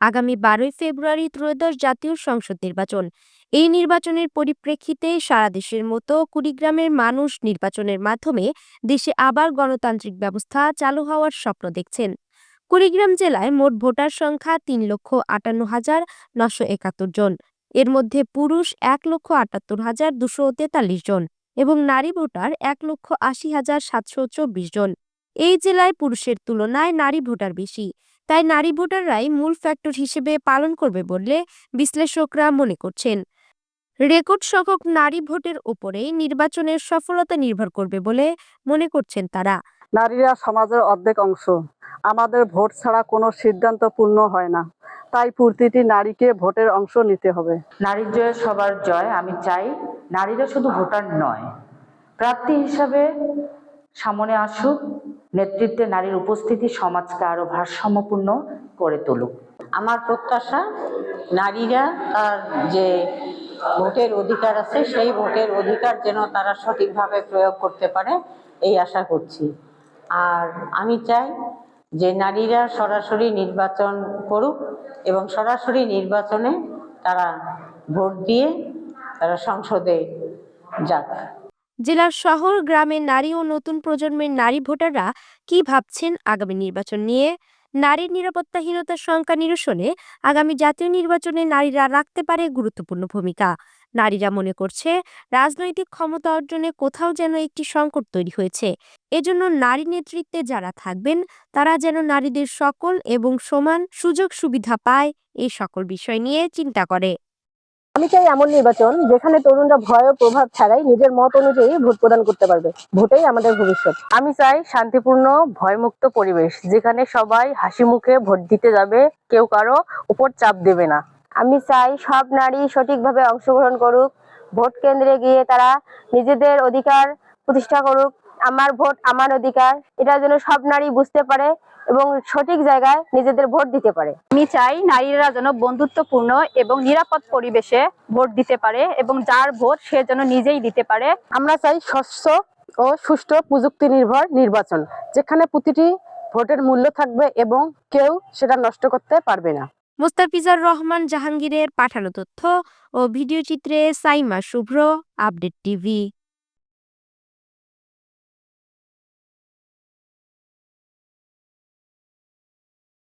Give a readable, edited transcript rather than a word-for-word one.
আগামী 12ই ফেব্রুয়ারি ত্রয়োদশ জাতীয় সংসদ নির্বাচন। এই নির্বাচনের পরিপ্রেক্ষিতে সারা দেশের মতো কুড়িগ্রামের মানুষ নির্বাচনের মাধ্যমে দেশে আবার গণতান্ত্রিক ব্যবস্থা চালু হওয়ার স্বপ্ন দেখছেন। কুড়িগ্রাম জেলায় মোট ভোটার সংখ্যা 3,58,971 জন। এর মধ্যে পুরুষ 1,78,243 জন এবং নারী ভোটার 1,80,724 জন। এই জেলায় পুরুষের তুলনায় নারী ভোটার বেশি, তাই নারী ভোটাররাই মূল ফ্যাক্টর হিসেবে পালন করবে বলে বিশ্লেষকরা মনে করছেন। রেকর্ড সংখ্যক নারী ভোটের ওপরেই নির্বাচনের সফলতা নির্ভর করবে বলে মনে করছেন তারা। নারীরা সমাজের অর্ধেক অংশ। আমাদের ভোট ছাড়া কোনো সিদ্ধান্ত পূর্ণ হয় না, তাই প্রতিটি নারীকে ভোটের অংশ নিতে হবে। নারীর জয় সবার জয়। আমি চাই নারীরা শুধু ভোটার নয়, প্রার্থী হিসাবে সামনে আসুক। নেতৃত্বে নারীর উপস্থিতি সমাজকে আরো ভারসাম্যপূর্ণ করে তুলুক। আমার প্রত্যাশা নারীরা তার যে ভোটের অধিকার আছে সেই ভোটের অধিকার যেন তারা সঠিকভাবে প্রয়োগ করতে পারে, এই আশা করছি। আর আমি চাই যে নারীরা সরাসরি নির্বাচন করুক এবং সরাসরি নির্বাচনে তারা ভোট দিয়ে তারা সংসদে যাক। জেলার শহর গ্রামের নারী ও নতুন প্রজন্মের নারী ভোটাররা কি ভাবছেন আগামী নির্বাচন নিয়ে? নারীর নিরাপত্তাহীনতার শঙ্কা নিরসনে আগামী জাতীয় নির্বাচনে নারীরা রাখতে পারে গুরুত্বপূর্ণ ভূমিকা। নারীরা মনে করছে রাজনৈতিক ক্ষমতা অর্জনে কোথাও যেন একটি সংকট তৈরি হয়েছে। এজন্য নারী নেতৃত্বে যারা থাকবেন তারা যেন নারীদের সকল এবং সমান সুযোগ সুবিধা পায়, এই সকল বিষয় নিয়ে চিন্তা করে। আমি চাই এমন নির্বাচন যেখানে তরুণরা ভয় ও প্রভাব ছাড়াই নিজের মত অনুযায়ী ভোট প্রদান করতে পারবে। ভোটেই আমাদের ভবিষ্যৎ। আমি চাই শান্তিপূর্ণ ভয়মুক্ত পরিবেশ, যেখানে সবাই হাসি মুখে ভোট দিতে যাবে, কেউ কারো উপর চাপ দেবে না। আমি চাই সব নারী সঠিকভাবে অংশগ্রহণ করুক, ভোট কেন্দ্রে গিয়ে তারা নিজেদের অধিকার প্রতিষ্ঠা করুক। আমার ভোট আমার অধিকার, এটা যেন সব নারী বুঝতে পারে এবং সঠিক জায়গায় নিজেদের ভোট দিতে পারে। আমি চাই নারীরা যেন বন্ধুত্বপূর্ণ এবং নিরাপদ পরিবেশে ভোট দিতে পারে এবং যার ভোট সে যেন নিজেই দিতে পারে। আমরা চাই স্বচ্ছ ও সুষ্ঠু প্রযুক্তি নির্ভর নির্বাচন, যেখানে প্রতিটি ভোটের মূল্য থাকবে এবং কেউ সেটা নষ্ট করতে পারবে না। মোস্তাফিজার রহমান জাহাঙ্গীরের পাঠানো তথ্য ও ভিডিও চিত্রে সাইমা শুভ্র, আপডেট টিভি।